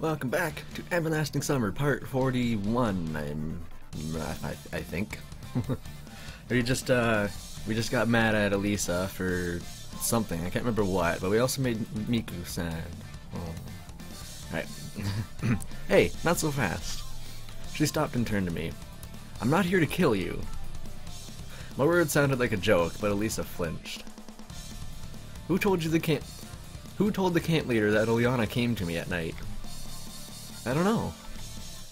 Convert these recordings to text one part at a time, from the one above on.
Welcome back to Everlasting Summer, part 41. I think. we just got mad at Elisa for something. I can't remember what, but we also made Miku sad. Oh. Alright. Hey, not so fast. She stopped and turned to me. I'm not here to kill you. My words sounded like a joke, but Elisa flinched. Who told the camp leader that Ilyana came to me at night? I don't know.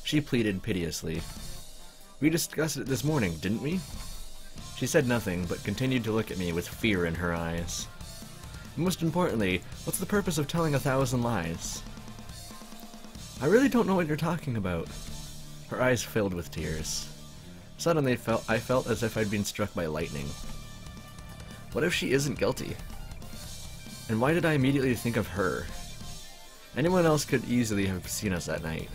She pleaded piteously. We discussed it this morning, didn't we? She said nothing, but continued to look at me with fear in her eyes. Most importantly, what's the purpose of telling 1,000 lies? I really don't know what you're talking about. Her eyes filled with tears. Suddenly I felt as if I'd been struck by lightning. What if she isn't guilty? And why did I immediately think of her? Anyone else could easily have seen us that night.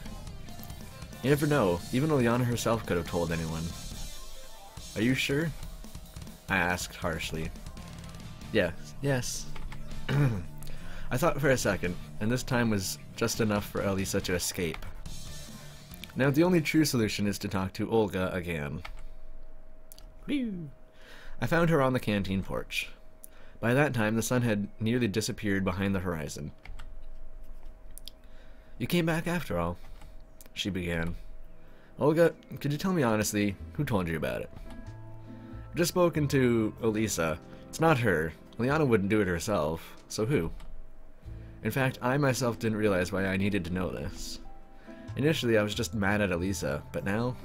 You never know, even Ilyana herself could have told anyone. Are you sure? I asked harshly. Yes. I thought for a second, and this time was just enough for Elisa to escape. Now the only true solution is to talk to Olga again. Whew. I found her on the canteen porch. By that time, the sun had nearly disappeared behind the horizon. You came back after all, she began. Olga, could you tell me honestly, who told you about it? I've just spoken to Elisa. It's not her. Ilyana wouldn't do it herself, so who? In fact, I myself didn't realize why I needed to know this. Initially, I was just mad at Elisa, but now...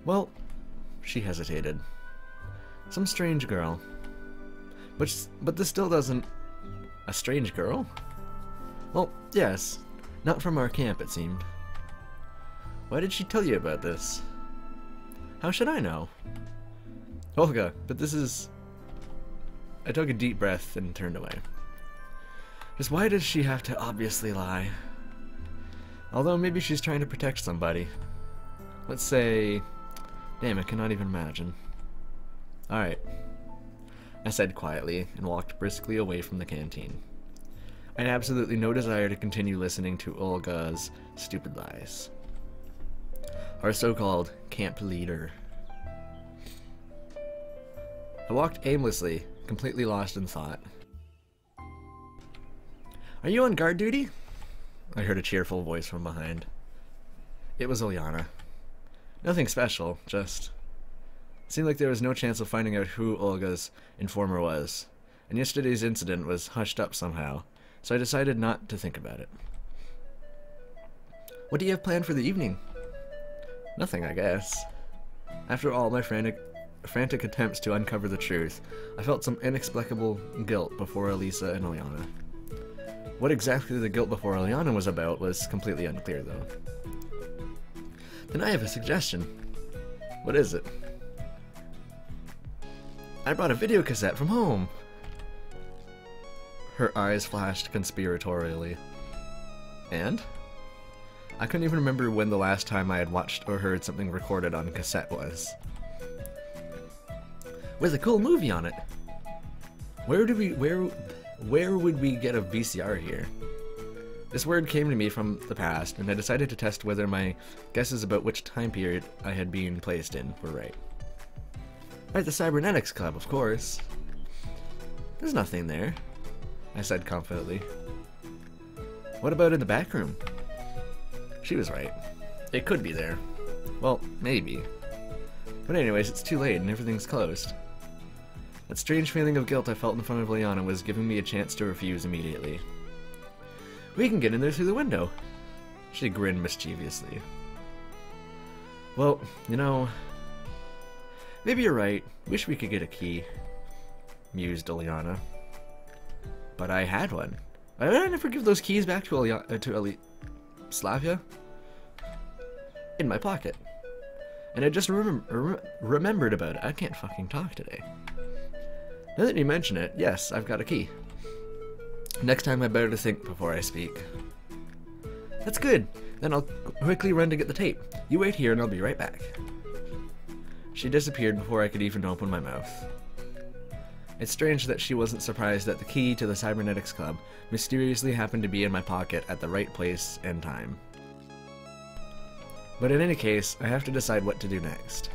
Well, she hesitated. Some strange girl. But this still doesn't... A strange girl? Well, yes. Not from our camp, it seemed. Why did she tell you about this? How should I know? Olga, but this is... I took a deep breath and turned away. Just why does she have to obviously lie? Although maybe she's trying to protect somebody. Let's say... Damn, I cannot even imagine. Alright. I said quietly and walked briskly away from the canteen. I had absolutely no desire to continue listening to Olga's stupid lies. Our so-called camp leader. I walked aimlessly, completely lost in thought. Are you on guard duty? I heard a cheerful voice from behind. It was Ilyana. Nothing special, just... It seemed like there was no chance of finding out who Olga's informer was, and yesterday's incident was hushed up somehow, so I decided not to think about it. What do you have planned for the evening? Nothing, I guess. After all my frantic attempts to uncover the truth, I felt some inexplicable guilt before Elisa and Ilyana. What exactly the guilt before Ilyana was about was completely unclear, though. Then I have a suggestion. What is it? I brought a video cassette from home! Her eyes flashed conspiratorially. And? I couldn't even remember when the last time I had watched or heard something recorded on cassette was. With a cool movie on it! Where would we get a VCR here? This word came to me from the past, and I decided to test whether my guesses about which time period I had been placed in were right. At the Cybernetics Club, of course. There's nothing there, I said confidently. What about in the back room? She was right. It could be there. Well, maybe. But anyways, it's too late and everything's closed. That strange feeling of guilt I felt in front of Ilyana was giving me a chance to refuse immediately. We can get in there through the window. She grinned mischievously. Well, you know... Maybe you're right. Wish we could get a key. Mused Ilyana. But I had one. Why did I never give those keys back to Slavia? In my pocket. And I just remembered about it. I can't fucking talk today. Now that you mention it, yes, I've got a key. Next time I better think before I speak. That's good. Then I'll quickly run to get the tape. You wait here and I'll be right back. She disappeared before I could even open my mouth. It's strange that she wasn't surprised that the key to the cybernetics club mysteriously happened to be in my pocket at the right place and time. But in any case, I have to decide what to do next.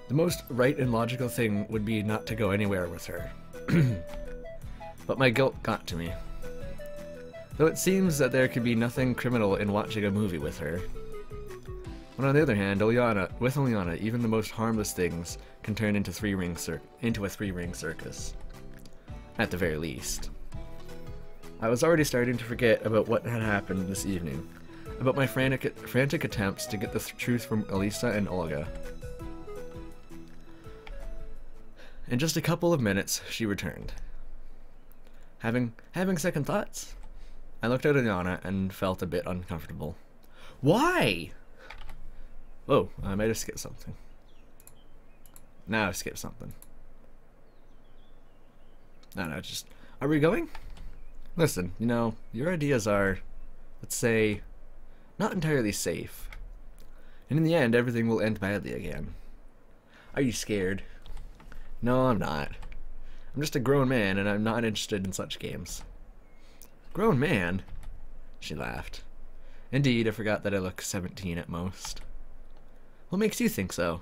The most right and logical thing would be not to go anywhere with her. But my guilt got to me. Though it seems that there could be nothing criminal in watching a movie with her. But on the other hand, with Ilyana, even the most harmless things can turn into a three-ring circus. At the very least. I was already starting to forget about what had happened this evening, about my frantic attempts to get the truth from Elisa and Olga. In just a couple of minutes, she returned. Having second thoughts, I looked at Ilyana and felt a bit uncomfortable. Why? Oh, I might have skipped something. Now I've skipped something. No, just... Are we going? Listen, you know, your ideas are, let's say, not entirely safe. And in the end, everything will end badly again. Are you scared? No, I'm not. I'm just a grown man, and I'm not interested in such games. Grown man? She laughed. Indeed, I forgot that I look 17 at most. What makes you think so?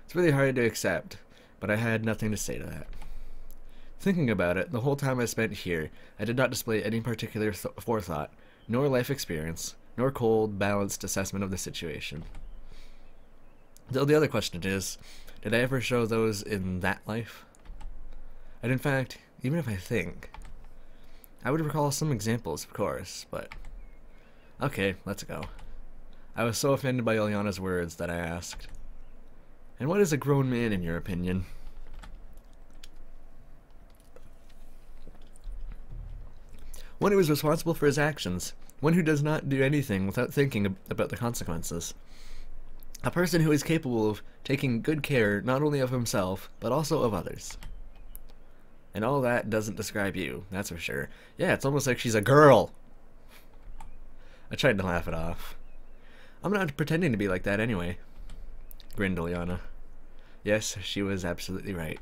It's really hard to accept, but I had nothing to say to that. Thinking about it, the whole time I spent here, I did not display any particular forethought, nor life experience, nor cold, balanced assessment of the situation. So the other question is, did I ever show those in that life? And in fact, even if I think, I would recall some examples, of course, but... Okay, let's go. I was so offended by Ilyana's words that I asked, and what is a grown man in your opinion? One who is responsible for his actions. One who does not do anything without thinking about the consequences. A person who is capable of taking good care not only of himself, but also of others. And all that doesn't describe you, that's for sure. Yeah, it's almost like she's a girl! I tried to laugh it off. I'm not pretending to be like that anyway, grinned Ilyana. Yes, she was absolutely right.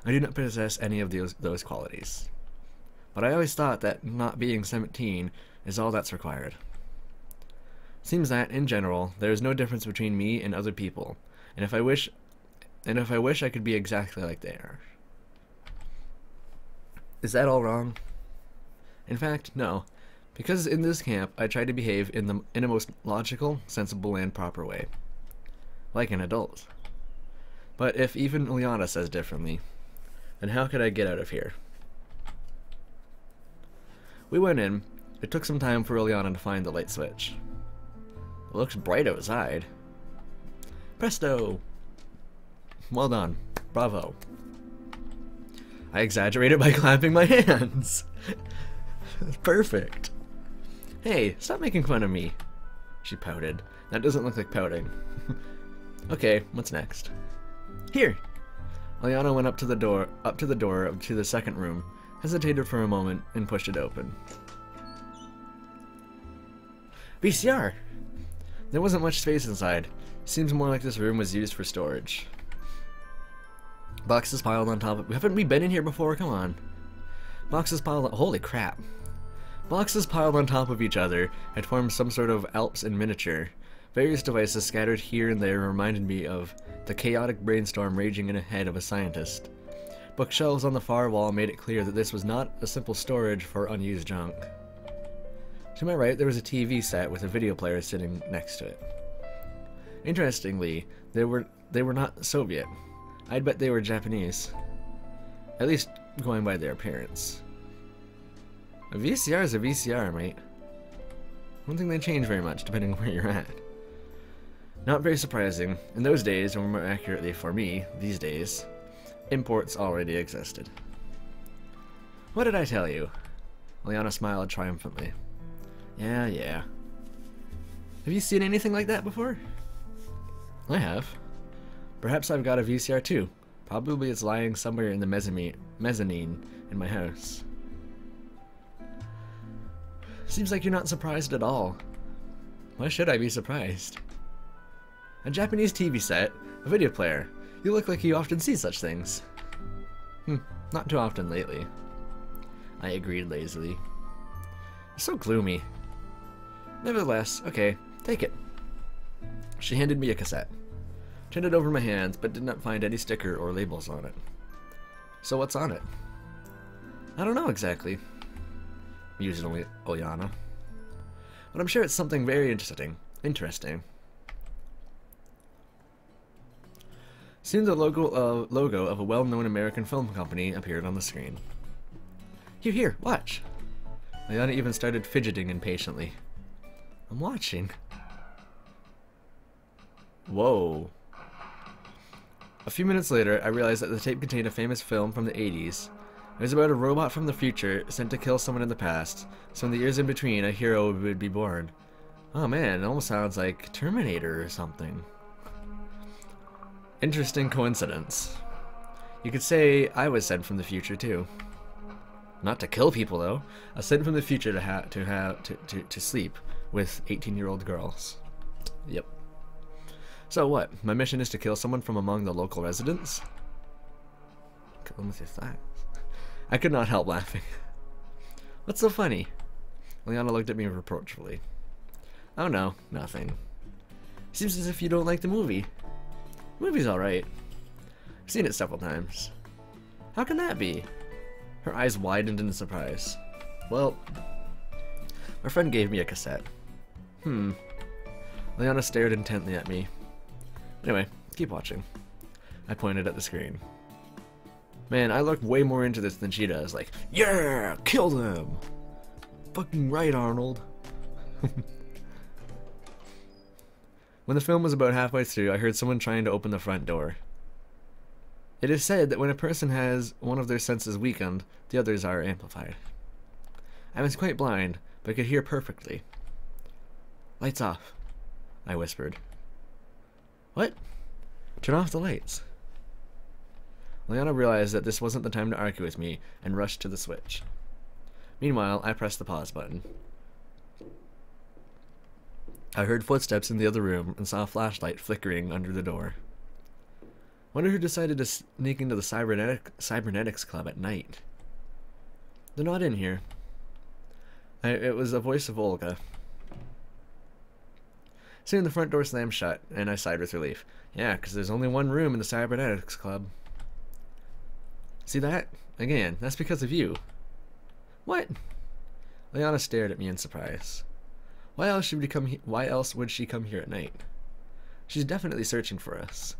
I do not possess any of those qualities. But I always thought that not being 17 is all that's required. Seems that, in general, there is no difference between me and other people, and if I wish I could be exactly like they are. Is that all wrong? In fact, no, because in this camp I try to behave in a most logical, sensible, and proper way, like an adult. But if even Ilyana says differently, then how could I get out of here? We went in. It took some time for Ilyana to find the light switch. It looks bright outside. Presto! Well done. Bravo. I exaggerated by clapping my hands. Perfect. Hey, stop making fun of me. She pouted. That doesn't look like pouting. Okay, what's next? Here! Ilyana went up to the door to the second room, hesitated for a moment, and pushed it open. VCR! There wasn't much space inside. Seems more like this room was used for storage. Boxes piled on top of... Haven't we been in here before? Come on. Boxes piled on... Holy crap. Boxes piled on top of each other had formed some sort of Alps in miniature. Various devices scattered here and there reminded me of the chaotic brainstorm raging in the head of a scientist. Bookshelves on the far wall made it clear that this was not a simple storage for unused junk. To my right, there was a TV set with a video player sitting next to it. Interestingly, they were not Soviet. I'd bet they were Japanese. At least going by their appearance. A VCR is a VCR, mate. I don't think they change very much depending on where you're at. Not very surprising. In those days, or more accurately for me, these days, imports already existed. What did I tell you? Ilyana smiled triumphantly. Yeah. Have you seen anything like that before? I have. Perhaps I've got a VCR too. Probably it's lying somewhere in the mezzanine in my house. Seems like you're not surprised at all. Why should I be surprised? A Japanese TV set, a video player. You look like you often see such things. Not too often lately. I agreed lazily. It's so gloomy. Nevertheless, okay, take it. She handed me a cassette. Turned it over my hands, but did not find any sticker or labels on it. So what's on it? I don't know exactly, mused Olyana. But I'm sure it's something very interesting. Soon the logo of a well-known American film company appeared on the screen. Here, watch. Olyana even started fidgeting impatiently. I'm watching. Whoa. A few minutes later, I realized that the tape contained a famous film from the 80s. It was about a robot from the future sent to kill someone in the past, so in the years in between, a hero would be born. Oh man, it almost sounds like Terminator or something. Interesting coincidence. You could say I was sent from the future too. Not to kill people though. I was sent from the future to sleep with 18-year-old girls. Yep. So what? My mission is to kill someone from among the local residents? Kill them with your thighs. I could not help laughing. What's so funny? Olyana looked at me reproachfully. Oh no, nothing. Seems as if you don't like the movie. The movie's alright. I've seen it several times. How can that be? Her eyes widened in surprise. Well, my friend gave me a cassette. Olyana stared intently at me. Anyway, keep watching. I pointed at the screen. Man, I look way more into this than she does. Like, yeah, kill them! Fucking right, Arnold. When the film was about halfway through, I heard someone trying to open the front door. It is said that when a person has one of their senses weakened, the others are amplified. I was quite blind, but could hear perfectly. Lights off, I whispered. What? Turn off the lights. Olyana realized that this wasn't the time to argue with me and rushed to the switch. Meanwhile, I pressed the pause button. I heard footsteps in the other room and saw a flashlight flickering under the door. Wonder who decided to sneak into the cybernetics club at night. They're not in here. It was the voice of Olga. Soon the front door slammed shut, and I sighed with relief. Yeah, because there's only one room in the cybernetics club. See that? Again, that's because of you. What? Olyana stared at me in surprise. Why else would she come here at night? She's definitely searching for us.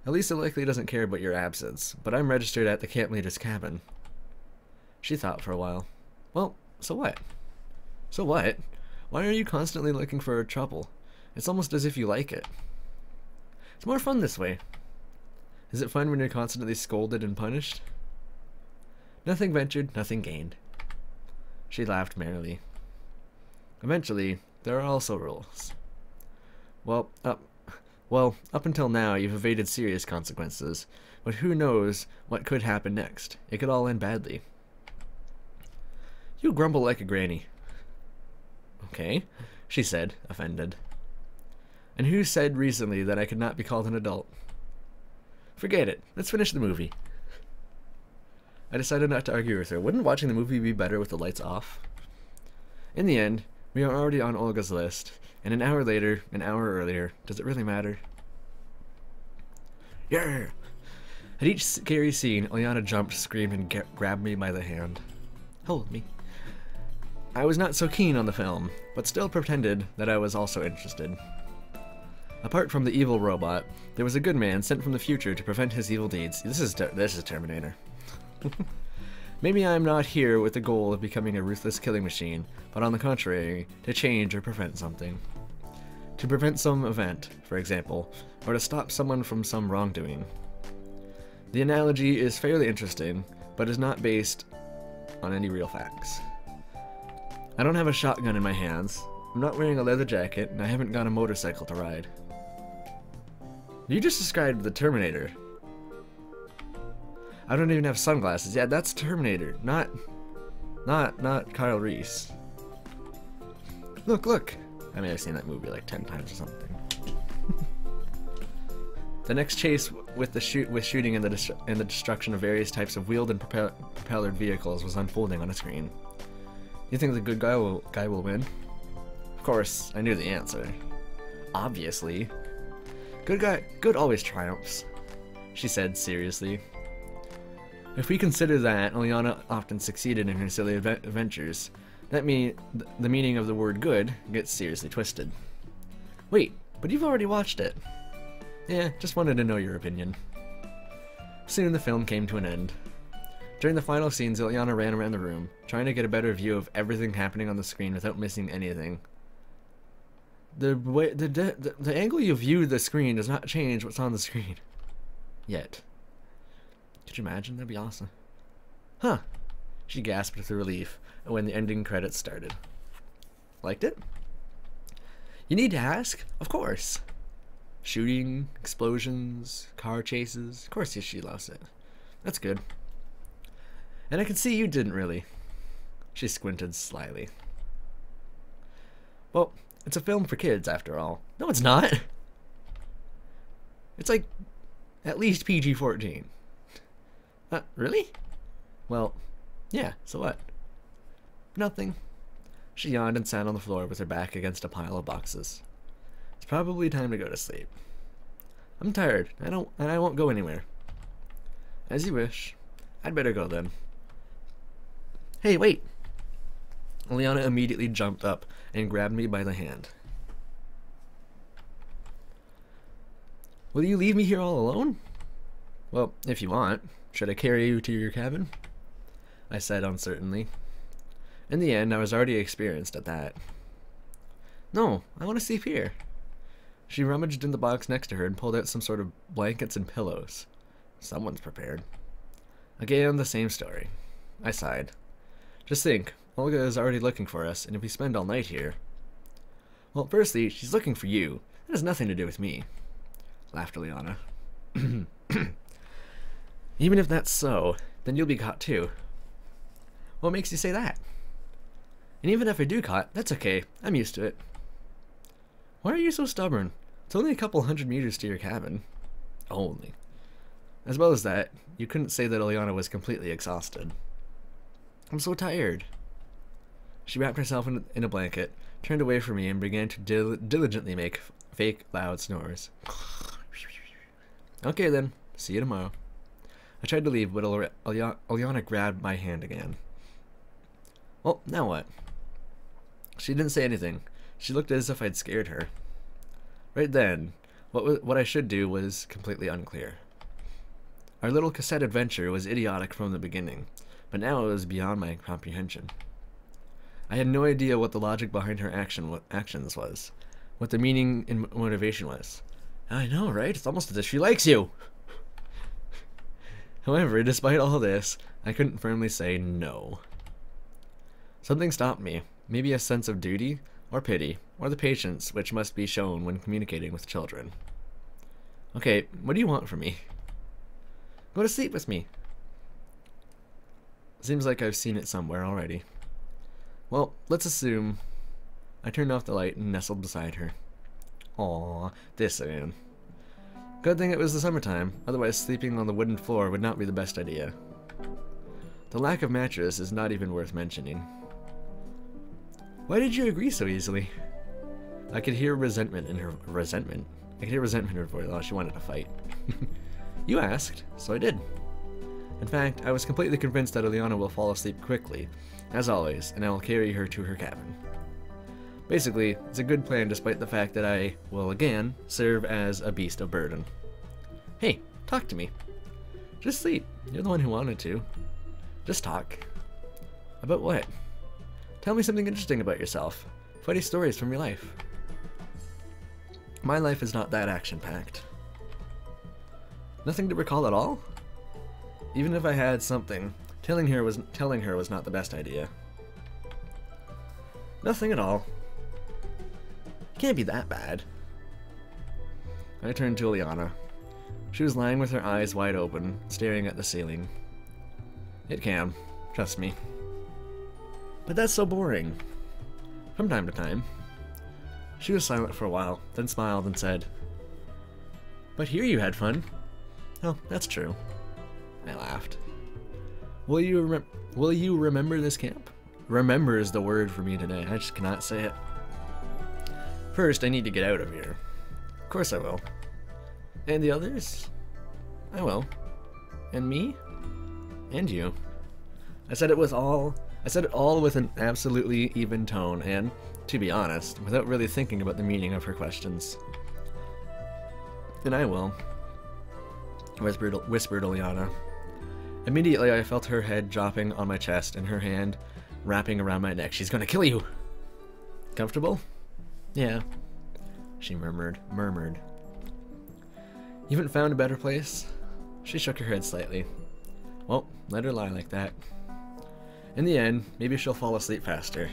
Elisa likely doesn't care about your absence, but I'm registered at the camp leader's cabin. She thought for a while. Well, so what? So what? Why are you constantly looking for trouble? It's almost as if you like it. It's more fun this way. Is it fun when you're constantly scolded and punished? Nothing ventured, nothing gained. She laughed merrily. Eventually, there are also rules. Well, up until now, you've evaded serious consequences, but who knows what could happen next? It could all end badly. You grumble like a granny. Okay, she said, offended. And who said recently that I could not be called an adult? Forget it. Let's finish the movie. I decided not to argue with her. Wouldn't watching the movie be better with the lights off? In the end, we are already on Olga's list, and an hour later, an hour earlier, does it really matter? Yeah! At each scary scene, Olyana jumped, screamed, and grabbed me by the hand. Hold me. I was not so keen on the film, but still pretended that I was also interested. Apart from the evil robot, there was a good man sent from the future to prevent his evil deeds. This is Terminator. Maybe I'm not here with the goal of becoming a ruthless killing machine, but on the contrary, to change or prevent something. To prevent some event, for example, or to stop someone from some wrongdoing. The analogy is fairly interesting, but is not based on any real facts. I don't have a shotgun in my hands, I'm not wearing a leather jacket, and I haven't got a motorcycle to ride. You just described the Terminator. I don't even have sunglasses. Yeah, that's Terminator, not Kyle Reese. Look. I may have seen that movie like 10 times or something. The next chase with the shooting and the destruction of various types of wheeled and propellered vehicles was unfolding on a screen. You think the good guy will win? Of course, I knew the answer. Obviously. Good always triumphs, she said seriously. If we consider that Ilyana often succeeded in her silly adventures, that means the meaning of the word good gets seriously twisted. Wait, but you've already watched it. Yeah, just wanted to know your opinion. Soon the film came to an end. During the final scenes, Ilyana ran around the room, trying to get a better view of everything happening on the screen without missing anything. The angle you view the screen does not change what's on the screen. Yet. Could you imagine? That'd be awesome. Huh. She gasped with relief when the ending credits started. Liked it? You need to ask? Of course. Shooting, explosions, car chases. Of course she loves it. That's good. And I can see you didn't really. She squinted slyly. Well, it's a film for kids after all. No, it's not. It's like at least PG-14. Really? Well, yeah, so what? Nothing. She yawned and sat on the floor with her back against a pile of boxes. It's probably time to go to sleep. I'm tired. I won't go anywhere. As you wish. I'd better go then. Hey, wait! Ilyana immediately jumped up and grabbed me by the hand. Will you leave me here all alone? Well, if you want. Should I carry you to your cabin? I said uncertainly. In the end, I was already experienced at that. No, I want to sleep here. She rummaged in the box next to her and pulled out some sort of blankets and pillows. Someone's prepared. Again, the same story. I sighed. Just think, Olga is already looking for us, and if we spend all night here... Well, firstly, she's looking for you. That has nothing to do with me. Laughed Ilyana. Even if that's so, then you'll be caught too. What makes you say that? And even if I do caught, that's okay. I'm used to it. Why are you so stubborn? It's only a couple 100 meters to your cabin. Only. As well as that, you couldn't say that Ilyana was completely exhausted. I'm so tired. She wrapped herself in a blanket, turned away from me, and began to diligently make fake loud snores. Okay then, see you tomorrow. I tried to leave, but Ilyana grabbed my hand again. Well, now what? She didn't say anything. She looked as if I'd scared her. Right then, what I should do was completely unclear. Our little cassette adventure was idiotic from the beginning, but now it was beyond my comprehension. I had no idea what the logic behind her actions was, what the meaning and motivation was. I know, right? It's almost as if she likes you! However, despite all this, I couldn't firmly say no. Something stopped me, maybe a sense of duty, or pity, or the patience which must be shown when communicating with children. Okay, what do you want from me? Go to sleep with me. Seems like I've seen it somewhere already. Well, let's assume... I turned off the light and nestled beside her. Aww, this man. Good thing it was the summertime, otherwise sleeping on the wooden floor would not be the best idea. The lack of mattress is not even worth mentioning. Why did you agree so easily? I could hear resentment in her voice. Oh, she wanted to fight. You asked, so I did. In fact, I was completely convinced that Ilyana will fall asleep quickly, as always, and I will carry her to her cabin. Basically, it's a good plan despite the fact that I will again serve as a beast of burden. Hey, talk to me. Just sleep. You're the one who wanted to. Just talk. About what? Tell me something interesting about yourself. Funny stories from your life. My life is not that action-packed. Nothing to recall at all? Even if I had something, telling her was not the best idea. Nothing at all. It can't be that bad. I turned to Ilyana. She was lying with her eyes wide open, staring at the ceiling. It can, trust me. But that's so boring. From time to time. She was silent for a while, then smiled and said, But here you had fun. Oh, that's true. I laughed. Will you remember this camp? Remember is the word for me today. I just cannot say it. First, I need to get out of here. Of course I will. And the others? I will. And me? And you. I said it all with an absolutely even tone, and, to be honest, without really thinking about the meaning of her questions. Then I will, whispered Ilyana. Immediately I felt her head dropping on my chest and her hand wrapping around my neck. She's gonna kill you! Comfortable? Yeah, she murmured. You haven't found a better place? She shook her head slightly. Well, let her lie like that. In the end, maybe she'll fall asleep faster.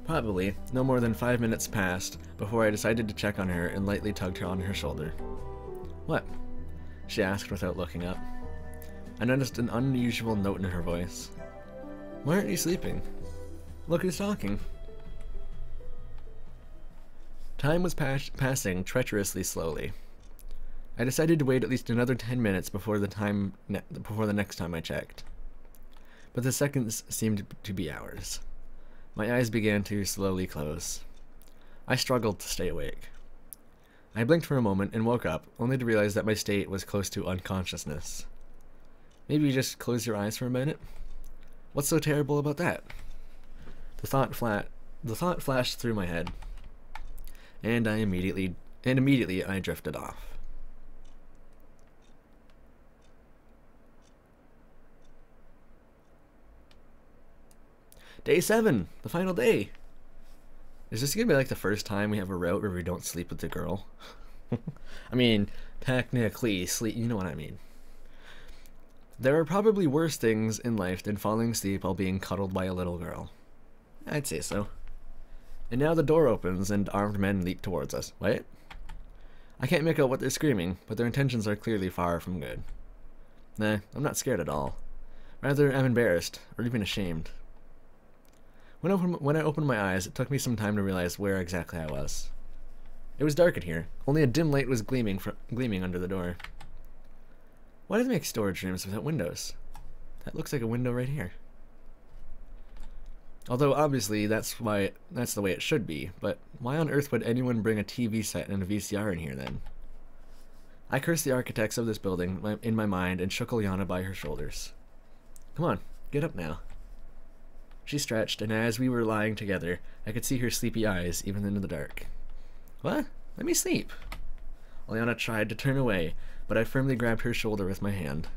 Probably, no more than 5 minutes passed before I decided to check on her and lightly tugged her on her shoulder. What? She asked without looking up. I noticed an unusual note in her voice. Why aren't you sleeping? Look who's talking. Time was passing treacherously slowly. I decided to wait at least another 10 minutes before the next time I checked. But the seconds seemed to be hours. My eyes began to slowly close. I struggled to stay awake. I blinked for a moment and woke up, only to realize that my state was close to unconsciousness. Maybe you just close your eyes for a minute? What's so terrible about that? The thought flashed through my head, and immediately I drifted off. Day 7, the final day. Is this gonna be like the first time we have a route where we don't sleep with the girl? I mean, technically, sleep, you know what I mean. There are probably worse things in life than falling asleep while being cuddled by a little girl. I'd say so. And now the door opens and armed men leap towards us. Wait? I can't make out what they're screaming, but their intentions are clearly far from good. Nah, I'm not scared at all. Rather, I'm embarrassed, or even ashamed. When I opened my eyes, it took me some time to realize where exactly I was. It was dark in here. Only a dim light was gleaming under the door. Why do they make storage rooms without windows? That looks like a window right here. Although obviously that's the way it should be, but why on earth would anyone bring a TV set and a VCR in here then? I cursed the architects of this building in my mind and shook Ilyana by her shoulders. Come on, get up now. She stretched, and as we were lying together, I could see her sleepy eyes even in the dark. What? Let me sleep. Ilyana tried to turn away, but I firmly grabbed her shoulder with my hand.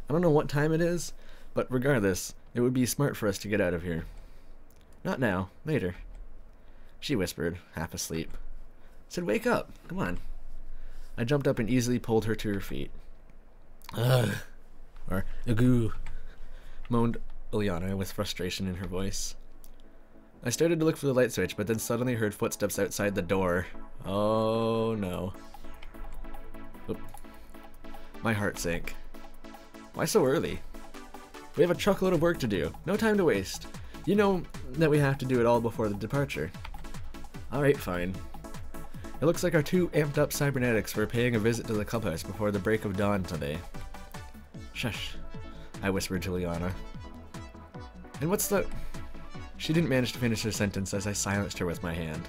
I don't know what time it is, but regardless, it would be smart for us to get out of here. Not now, later. She whispered, half asleep. I said, wake up, come on. I jumped up and easily pulled her to her feet. Ugh, or agoo, moaned Ilyana with frustration in her voice. I started to look for the light switch, but then suddenly heard footsteps outside the door. Oh no. Oop. My heart sank. Why so early? We have a truckload of work to do. No time to waste. You know that we have to do it all before the departure. Alright, fine. It looks like our two amped up cybernetics were paying a visit to the clubhouse before the break of dawn today. Shush, I whispered to Ilyana. And what's the... She didn't manage to finish her sentence as I silenced her with my hand.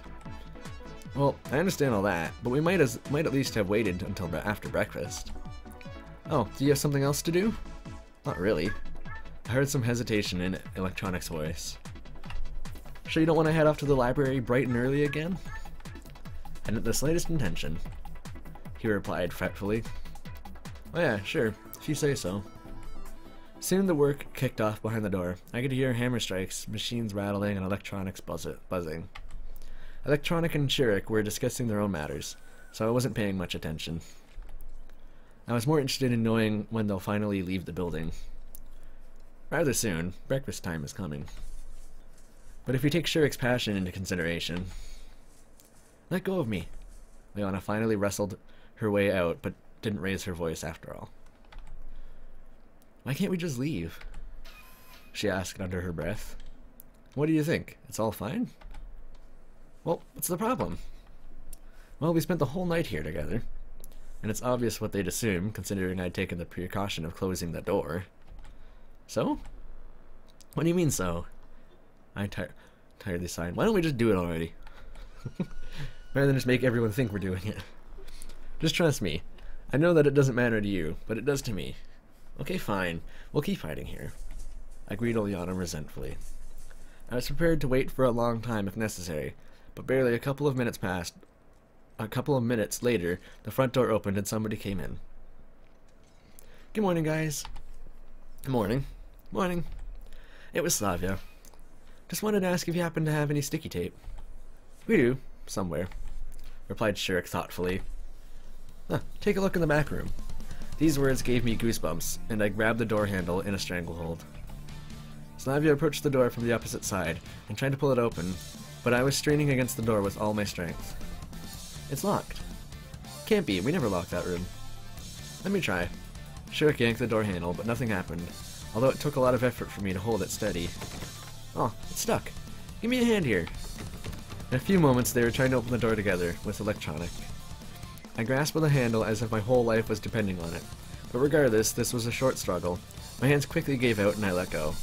Well, I understand all that, but we might at least have waited until after breakfast. Oh, do you have something else to do? Not really. I heard some hesitation in Electronic's voice. Sure you don't want to head off to the library bright and early again? Hadn't the slightest intention, he replied fretfully. Oh yeah, sure, if you say so. Soon the work kicked off behind the door. I could hear hammer strikes, machines rattling, and Electronics buzzing. Electronic and Shirik were discussing their own matters, so I wasn't paying much attention. I was more interested in knowing when they'll finally leave the building. Rather soon, breakfast time is coming. But if we take Shirik's passion into consideration... Let go of me. Ilyana finally wrestled her way out, but didn't raise her voice after all. Why can't we just leave? She asked under her breath. What do you think? It's all fine? Well, what's the problem? Well, we spent the whole night here together, and it's obvious what they'd assume, considering I'd taken the precaution of closing the door. So? What do you mean, so? I tiredly sighed. Why don't we just do it already? Rather than just make everyone think we're doing it. Just trust me. I know that it doesn't matter to you, but it does to me. Okay, fine. We'll keep fighting here. Agreed Ulyana resentfully. I was prepared to wait for a long time if necessary, but barely a couple of minutes passed. A couple of minutes later, the front door opened and somebody came in. Good morning, guys. Good morning. Morning. It was Slavia. Just wanted to ask if you happen to have any sticky tape. We do, somewhere, replied Shirk thoughtfully. Huh, take a look in the back room. These words gave me goosebumps, and I grabbed the door handle in a stranglehold. Slavia approached the door from the opposite side and tried to pull it open, but I was straining against the door with all my strength. It's locked. Can't be, we never locked that room. Let me try. Shirk yanked the door handle, but nothing happened, although it took a lot of effort for me to hold it steady. Oh, it's stuck. Give me a hand here. In a few moments, they were trying to open the door together, with electronic. I grasped the handle as if my whole life was depending on it, but regardless, this was a short struggle. My hands quickly gave out and I let go.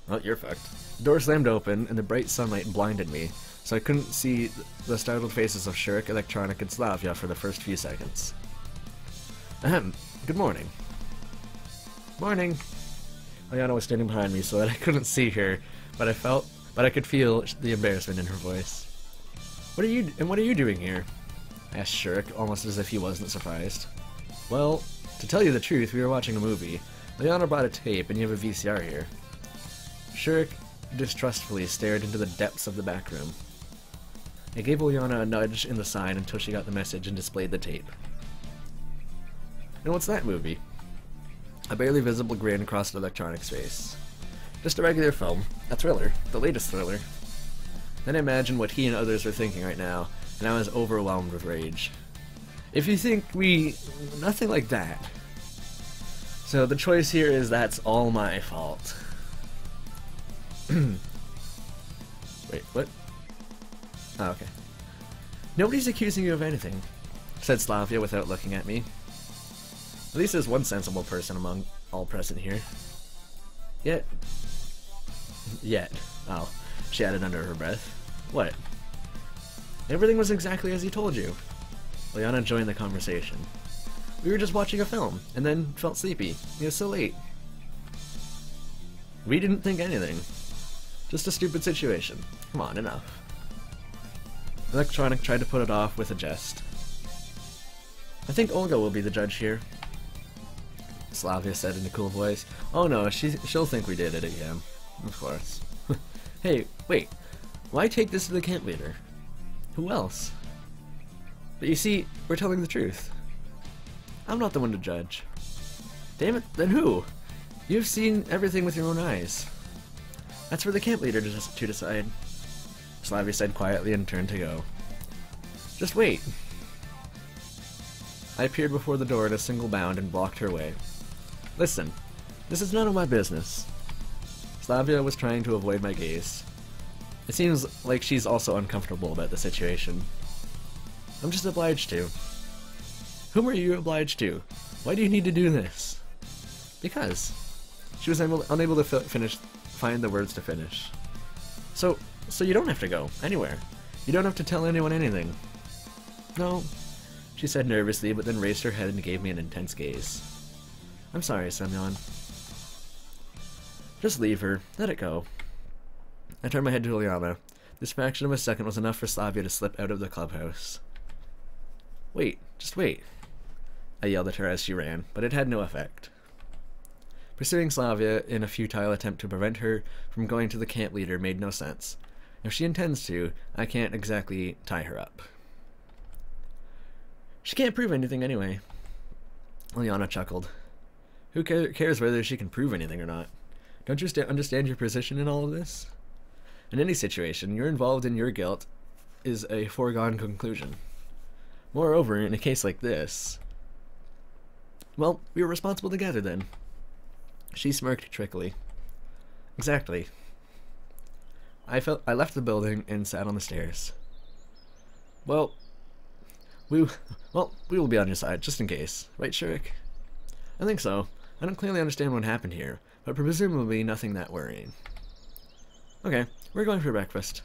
Well, you're fucked. The door slammed open, and the bright sunlight blinded me, so I couldn't see the startled faces of Shirk, Electronic, and Slavia for the first few seconds. Ahem. Good morning. Morning. Ulyana was standing behind me so that I couldn't see her, but I could feel the embarrassment in her voice. What are you doing here? Asked Shirk, almost as if he wasn't surprised. Well, to tell you the truth, we were watching a movie. Ulyana brought a tape, and you have a VCR here. Shirk distrustfully stared into the depths of the back room. I gave Ulyana a nudge in the side until she got the message and displayed the tape. And what's that movie? A barely visible grin crossed Electronic's face. Just a regular film. A thriller. The latest thriller. Then I imagined what he and others were thinking right now, and I was overwhelmed with rage. If you think nothing like that. So the choice here is that's all my fault. Wait, what? Oh, okay. Nobody's accusing you of anything, said Slavia without looking at me. At least there's one sensible person among all present here. Yet. Oh, she added under her breath. What? Everything was exactly as he told you. Ulyana joined the conversation. We were just watching a film, and then felt sleepy. It was so late. We didn't think anything. Just a stupid situation. Come on, enough. Electronic tried to put it off with a jest. I think Olga will be the judge here, Slavia said in a cool voice. Oh no, she'll think we did it again. Of course. Hey, wait. Why take this to the camp leader? Who else? But you see, we're telling the truth. I'm not the one to judge. Damn it, then who? You've seen everything with your own eyes. That's for the camp leader to decide. Slavia said quietly and turned to go. Just wait. I appeared before the door in a single bound and blocked her way. Listen, this is none of my business. Slavia was trying to avoid my gaze. It seems like she's also uncomfortable about the situation. I'm just obliged to. Whom are you obliged to? Why do you need to do this? Because. She was unable to find the words to finish. So you don't have to go anywhere. You don't have to tell anyone anything. No, she said nervously, but then raised her head and gave me an intense gaze. I'm sorry, Semyon. Just leave her. Let it go. I turned my head to Ulyana. This fraction of a second was enough for Slavia to slip out of the clubhouse. Wait, just wait. I yelled at her as she ran, but it had no effect. Pursuing Slavia in a futile attempt to prevent her from going to the camp leader made no sense. If she intends to, I can't exactly tie her up. She can't prove anything anyway. Ulyana chuckled. Who cares whether she can prove anything or not? Don't you understand your position in all of this? In any situation, you're involved in your guilt is a foregone conclusion. Moreover, in a case like this... Well, we were responsible together then. She smirked trickily. Exactly. I left the building and sat on the stairs. Well, we we will be on your side, just in case. Right, Shurik? I think so. I don't clearly understand what happened here, but presumably nothing that worrying. Okay, we're going for breakfast.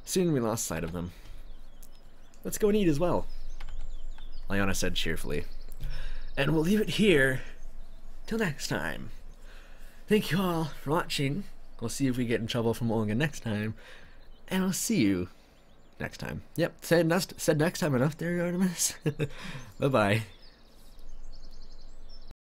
Soon we lost sight of them. Let's go and eat as well, Lyana said cheerfully. And we'll leave it here till next time. Thank you all for watching. We'll see if we get in trouble from Olga next time. And I'll see you next time. Yep, said next time enough there, Artemis. Bye-bye.